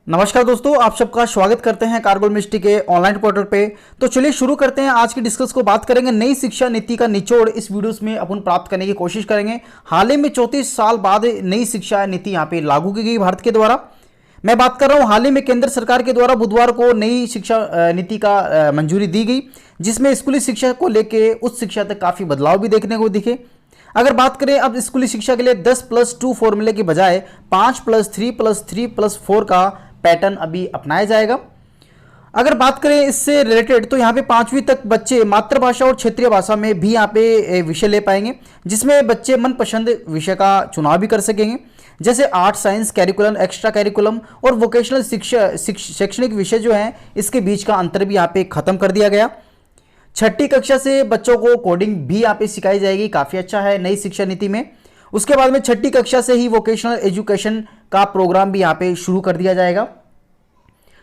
नमस्कार दोस्तों, आप सबका स्वागत करते हैं कारगिल मिस्ट्री के ऑनलाइन पोर्टल पे। तो चलिए शुरू करते हैं आज की डिस्कस को। बात करेंगे नई शिक्षा नीति का निचोड़। इस वीडियोस में अपन प्राप्त करने की कोशिश करेंगे। हाल ही में 34 साल बाद नई शिक्षा नीति यहाँ पे लागू की गई भारत के द्वारा। मैं बात कर रहा हूँ हाल ही में केंद्र सरकार के द्वारा बुधवार को नई शिक्षा नीति का मंजूरी दी गई, जिसमें स्कूली शिक्षा को लेकर उच्च शिक्षा तक काफ़ी बदलाव भी देखने को दिखे। अगर बात करें अब स्कूली शिक्षा के लिए 10+2 फॉर्मूले के बजाय 5+3+3+4 का पैटर्न अभी अपनाया जाएगा। अगर बात करें इससे रिलेटेड तो यहाँ पे 5वीं तक बच्चे मातृभाषा और क्षेत्रीय भाषा में भी यहाँ पे विषय ले पाएंगे, जिसमें बच्चे मनपसंद विषय का चुनाव भी कर सकेंगे, जैसे art, science, curriculum, extra curriculum और वोकेशनल शैक्षणिक विषय जो हैं इसके बीच का अंतर भी यहाँ पे खत्म कर दिया गया। 6ठी कक्षा से बच्चों को कोडिंग भी यहाँ पे सिखाई जाएगी, काफ़ी अच्छा है नई शिक्षा नीति में। उसके बाद में 6ठी कक्षा से ही वोकेशनल एजुकेशन का प्रोग्राम भी यहाँ पे शुरू कर दिया जाएगा।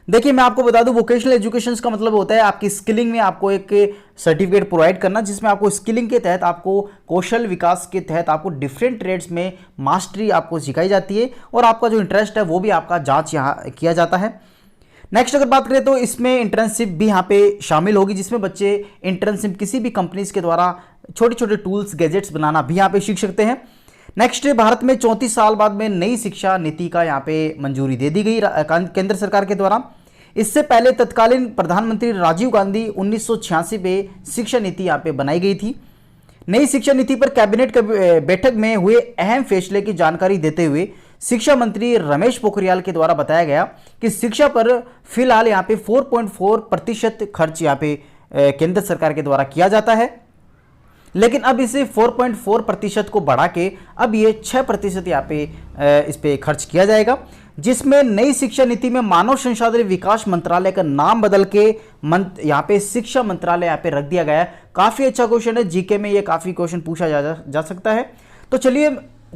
देखिए मैं आपको बता दूं, वोकेशनल एजुकेशन का मतलब होता है आपकी स्किलिंग में आपको एक सर्टिफिकेट प्रोवाइड करना, जिसमें आपको स्किलिंग के तहत, आपको कौशल विकास के तहत आपको डिफरेंट ट्रेड्स में मास्टरी आपको सिखाई जाती है और आपका जो इंटरेस्ट है वो भी आपका जांच यहाँ किया जाता है। नेक्स्ट अगर बात करें तो इसमें इंटर्नशिप भी यहाँ पे शामिल होगी, जिसमें बच्चे इंटर्नशिप किसी भी कंपनीज के द्वारा छोटे छोटे टूल्स, गैजेट्स बनाना भी यहाँ पे सीख सकते हैं। नेक्स्ट, भारत में 34 साल बाद में नई शिक्षा नीति का यहाँ पे मंजूरी दे दी गई केंद्र सरकार के द्वारा। इससे पहले तत्कालीन प्रधानमंत्री राजीव गांधी 1986 पे शिक्षा नीति यहाँ पे बनाई गई थी। नई शिक्षा नीति पर कैबिनेट बैठक में हुए अहम फैसले की जानकारी देते हुए शिक्षा मंत्री रमेश पोखरियाल के द्वारा बताया गया कि शिक्षा पर फिलहाल यहाँ पे 4.4% खर्च यहाँ पे केंद्र सरकार के द्वारा किया जाता है, लेकिन अब इसे 4.4% को बढ़ा के अब ये 6% यहाँ पे इस पे खर्च किया जाएगा, जिसमें नई शिक्षा नीति में मानव संसाधन विकास मंत्रालय का नाम बदल के यहाँ पे शिक्षा मंत्रालय यहाँ पे रख दिया गया है। काफ़ी अच्छा क्वेश्चन है, जीके में ये काफ़ी क्वेश्चन पूछा जा सकता है। तो चलिए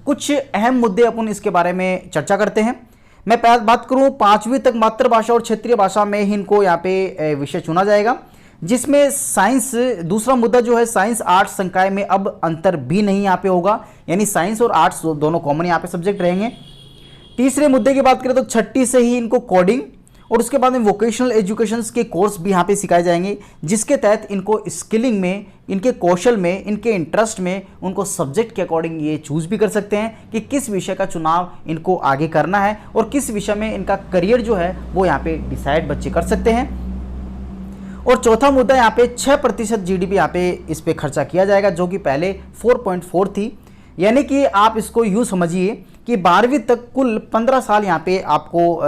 कुछ अहम मुद्दे अपन इसके बारे में चर्चा करते हैं। मैं बात करूँ 5वीं तक मातृभाषा और क्षेत्रीय भाषा में ही इनको यहाँ पे विषय चुना जाएगा, जिसमें साइंस, दूसरा मुद्दा जो है साइंस आर्ट्स संकाय में अब अंतर भी नहीं यहाँ पे होगा, यानी साइंस और आर्ट्स दोनों कॉमन यहाँ पे सब्जेक्ट रहेंगे। तीसरे मुद्दे की बात करें तो 6ठी से ही इनको कोडिंग और उसके बाद में वोकेशनल एजुकेशन के कोर्स भी यहाँ पे सिखाए जाएंगे, जिसके तहत इनको स्किलिंग में, इनके कौशल में, इनके इंटरेस्ट में उनको सब्जेक्ट के अकॉर्डिंग ये चूज भी कर सकते हैं कि किस विषय का चुनाव इनको आगे करना है और किस विषय में इनका करियर जो है वो यहाँ पे डिसाइड बच्चे कर सकते हैं। और चौथा मुद्दा यहाँ पे 6% जीडीपी यहाँ पे इस पे खर्चा किया जाएगा, जो कि पहले 4.4 थी। यानी कि आप इसको यूँ समझिए कि 12वीं तक कुल 15 साल यहाँ पे आपको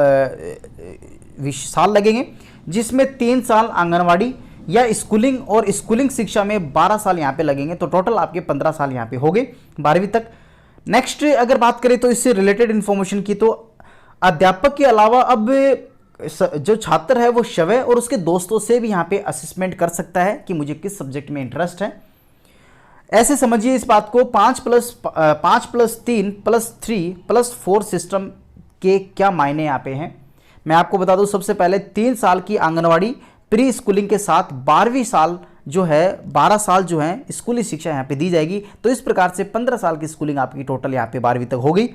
साल लगेंगे, जिसमें 3 साल आंगनवाड़ी या स्कूलिंग और स्कूलिंग शिक्षा में 12 साल यहाँ पे लगेंगे, तो टोटल आपके 15 साल यहाँ पे हो गए 12वीं तक। नेक्स्ट अगर बात करें तो इससे रिलेटेड इन्फॉर्मेशन की, तो अध्यापक के अलावा अब जो छात्र है वो स्वयं और उसके दोस्तों से भी यहाँ पे असेसमेंट कर सकता है कि मुझे किस सब्जेक्ट में इंटरेस्ट है। ऐसे समझिए इस बात को, 5+3+3+4 सिस्टम के क्या मायने यहाँ पे हैं। मैं आपको बता दूं, सबसे पहले 3 साल की आंगनवाड़ी प्री स्कूलिंग के साथ 12वीं साल जो है 12 साल जो है स्कूली शिक्षा यहाँ पे दी जाएगी। तो इस प्रकार से 15 साल की स्कूलिंग आपकी टोटल यहाँ पे 12वीं तक हो गई।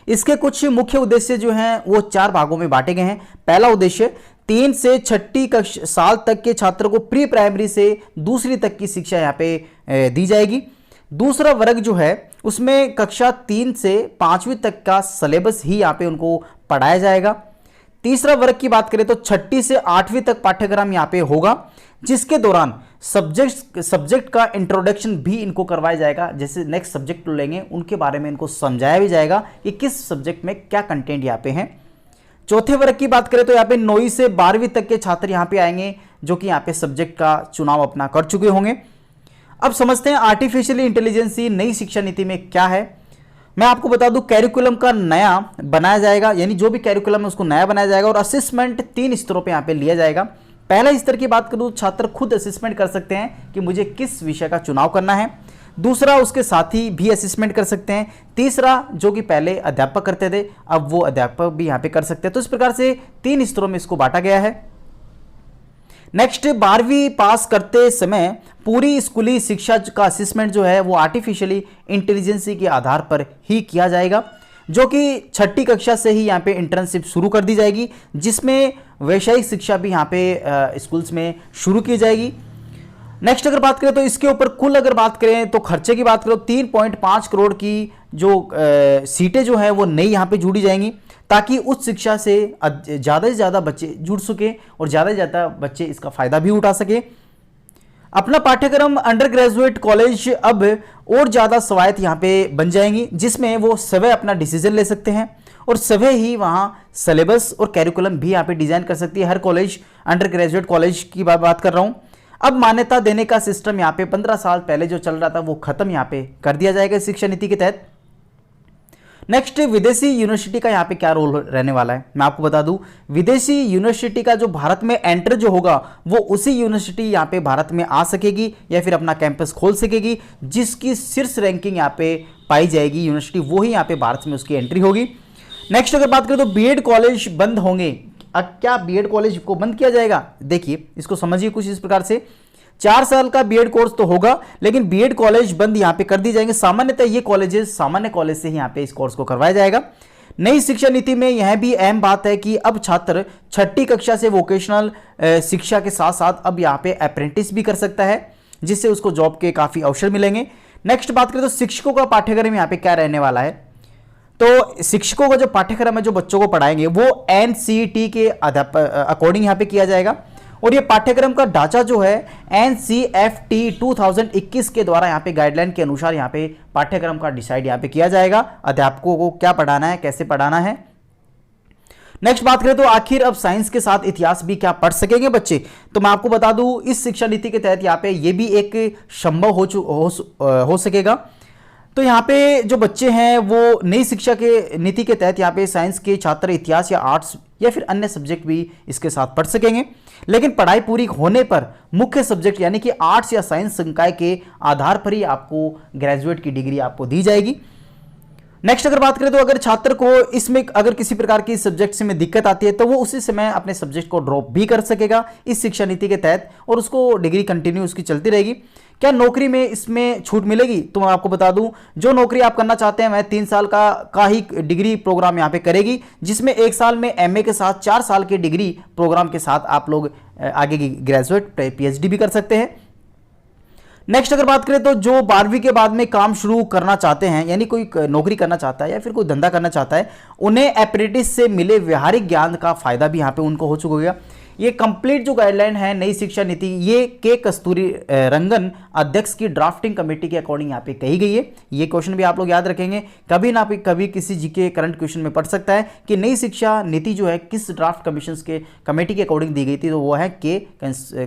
इसके कुछ मुख्य उद्देश्य जो हैं वो 4 भागों में बांटे गए हैं। पहला उद्देश्य 3 से 6ठी साल तक के छात्रों को प्री प्राइमरी से दूसरी तक की शिक्षा यहाँ पे दी जाएगी। दूसरा वर्ग जो है उसमें कक्षा 3 से 5वीं तक का सिलेबस ही यहाँ पे उनको पढ़ाया जाएगा। तीसरा वर्ग की बात करें तो 6ठी से 8वीं तक पाठ्यक्रम यहाँ पे होगा, जिसके दौरान सब्जेक्ट का इंट्रोडक्शन भी इनको करवाया जाएगा। जैसे नेक्स्ट सब्जेक्ट लेंगे उनके बारे में इनको समझाया भी जाएगा कि किस सब्जेक्ट में क्या कंटेंट यहाँ पे है। चौथे वर्ग की बात करें तो यहाँ पे 9वीं से 12वीं तक के छात्र यहाँ पे आएंगे, जो कि यहाँ पे सब्जेक्ट का चुनाव अपना कर चुके होंगे। अब समझते हैं आर्टिफिशियल इंटेलिजेंस नई शिक्षा नीति में क्या है। मैं आपको बता दूं, कैरिकुलम का नया बनाया जाएगा, यानी जो भी कैरिकुलम है उसको नया बनाया जाएगा और असेसमेंट 3 स्तरों पे यहाँ पे लिया जाएगा। पहला स्तर की बात करूं, छात्र खुद असेसमेंट कर सकते हैं कि मुझे किस विषय का चुनाव करना है। दूसरा, उसके साथी भी असेसमेंट कर सकते हैं। तीसरा, जो कि पहले अध्यापक करते थे अब वो अध्यापक भी यहाँ पे कर सकते हैं। तो इस प्रकार से 3 स्तरों में इसको बांटा गया है। नेक्स्ट, 12वीं पास करते समय पूरी स्कूली शिक्षा का असेसमेंट जो है वो आर्टिफिशियली इंटेलिजेंसी के आधार पर ही किया जाएगा। जो कि छठी कक्षा से ही यहाँ पे इंटर्नशिप शुरू कर दी जाएगी, जिसमें वैषयिक शिक्षा भी यहाँ पे स्कूल्स में शुरू की जाएगी। नेक्स्ट अगर बात करें तो इसके ऊपर कुल अगर बात करें तो खर्चे की बात करें 3.5 करोड़ की जो सीटें जो है वो नई यहाँ पे जुड़ी जाएंगी, ताकि उच्च शिक्षा से ज़्यादा से ज़्यादा बच्चे जुड़ सके और ज़्यादा से ज़्यादा बच्चे इसका फ़ायदा भी उठा सके। अपना पाठ्यक्रम अंडर ग्रेजुएट कॉलेज अब और ज़्यादा स्वायत्त यहाँ पे बन जाएंगी, जिसमें वो स्वयं अपना डिसीजन ले सकते हैं और स्वयं ही वहाँ सिलेबस और कैरिकुलम भी यहाँ पे डिज़ाइन कर सकती है। हर कॉलेज, अंडर ग्रेजुएट कॉलेज की बात कर रहा हूँ। अब मान्यता देने का सिस्टम यहाँ पे 15 साल पहले जो चल रहा था वो खत्म यहाँ पे कर दिया जाएगा शिक्षा नीति के तहत। नेक्स्ट, विदेशी यूनिवर्सिटी का यहाँ पे क्या रोल रहने वाला है, मैं आपको बता दूं। विदेशी यूनिवर्सिटी का जो भारत में एंटर जो होगा वो उसी यूनिवर्सिटी यहाँ पे भारत में आ सकेगी या फिर अपना कैंपस खोल सकेगी, जिसकी शीर्ष रैंकिंग यहाँ पे पाई जाएगी यूनिवर्सिटी, वो ही यहाँ पे भारत में उसकी एंट्री होगी। नेक्स्ट अगर बात करें तो बीएड कॉलेज बंद होंगे। अब क्या बीएड कॉलेज को बंद किया जाएगा? देखिए, इसको समझिए कुछ इस प्रकार से, 4 साल का बीएड कोर्स तो होगा, लेकिन बीएड कॉलेज बंद यहाँ पे कर दी जाएंगे। सामान्यतः ये कॉलेजेस सामान्य कॉलेज से ही यहाँ पे इस कोर्स को करवाया जाएगा। नई शिक्षा नीति में यह भी अहम बात है कि अब छात्र छठी कक्षा से वोकेशनल शिक्षा के साथ साथ अब यहाँ पे अप्रेंटिस भी कर सकता है, जिससे उसको जॉब के काफ़ी अवसर मिलेंगे। नेक्स्ट बात करें तो शिक्षकों का पाठ्यक्रम यहाँ पे क्या रहने वाला है। तो शिक्षकों का जो पाठ्यक्रम है, जो बच्चों को पढ़ाएंगे, वो एनसीईटी के अकॉर्डिंग यहाँ पे किया जाएगा। और ये पाठ्यक्रम का ढांचा जो है एनसीएफटी 2021 के द्वारा यहाँ पे गाइडलाइन के अनुसार यहाँ पे पाठ्यक्रम का डिसाइड यहाँ पे किया जाएगा, अध्यापकों को क्या पढ़ाना है, कैसे पढ़ाना है। नेक्स्ट बात करें तो आखिर अब साइंस के साथ इतिहास भी क्या पढ़ सकेंगे बच्चे। तो मैं आपको बता दूं, इस शिक्षा नीति के तहत यहाँ पे ये भी एक संभव हो सकेगा। तो यहाँ पे जो बच्चे हैं वो नई शिक्षा के नीति के तहत यहाँ पे साइंस के छात्र इतिहास या आर्ट्स या फिर अन्य सब्जेक्ट भी इसके साथ पढ़ सकेंगे, लेकिन पढ़ाई पूरी होने पर मुख्य सब्जेक्ट यानी कि आर्ट्स या साइंस संकाय के आधार पर ही आपको ग्रेजुएट की डिग्री आपको दी जाएगी। नेक्स्ट अगर बात करें तो अगर छात्र को इसमें अगर किसी प्रकार की सब्जेक्ट में दिक्कत आती है तो वो उसी समय अपने सब्जेक्ट को ड्रॉप भी कर सकेगा इस शिक्षा नीति के तहत, और उसको डिग्री कंटिन्यू उसकी चलती रहेगी। क्या नौकरी में इसमें छूट मिलेगी? तो मैं आपको बता दूं, जो नौकरी आप करना चाहते हैं वह 3 साल का ही डिग्री प्रोग्राम यहाँ पे करेगी, जिसमें 1 साल में एमए के साथ 4 साल के डिग्री प्रोग्राम के साथ आप लोग आगे की ग्रेजुएट पीएचडी भी कर सकते हैं। नेक्स्ट अगर बात करें तो जो 12वीं के बाद में काम शुरू करना चाहते हैं, यानी कोई नौकरी करना चाहता है या फिर कोई धंधा करना चाहता है, उन्हें अप्रेंटिस से मिले व्यवहारिक ज्ञान का फायदा भी यहाँ पे उनको हो चुका है। ये कंप्लीट जो गाइडलाइन है नई शिक्षा नीति, ये के कस्तूरी रंगन अध्यक्ष की ड्राफ्टिंग कमेटी के अकॉर्डिंग यहाँ पे कही गई है। ये क्वेश्चन भी आप लोग याद रखेंगे, कभी ना कभी किसी जीके करंट क्वेश्चन में पढ़ सकता है कि नई शिक्षा नीति जो है किस ड्राफ्ट कमीशन के कमेटी के अकॉर्डिंग दी गई थी, तो वो है के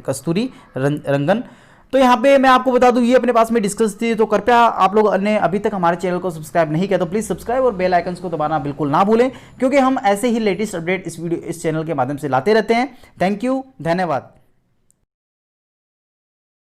कस्तूरी रंगन। तो यहाँ पे मैं आपको बता दूं, ये अपने पास में डिस्कस थी। तो कृपया आप लोग ने अभी तक हमारे चैनल को सब्सक्राइब नहीं किया तो प्लीज़ सब्सक्राइब और बेल आइकन्स को दबाना बिल्कुल ना भूलें, क्योंकि हम ऐसे ही लेटेस्ट अपडेट इस चैनल के माध्यम से लाते रहते हैं। थैंक यू, धन्यवाद।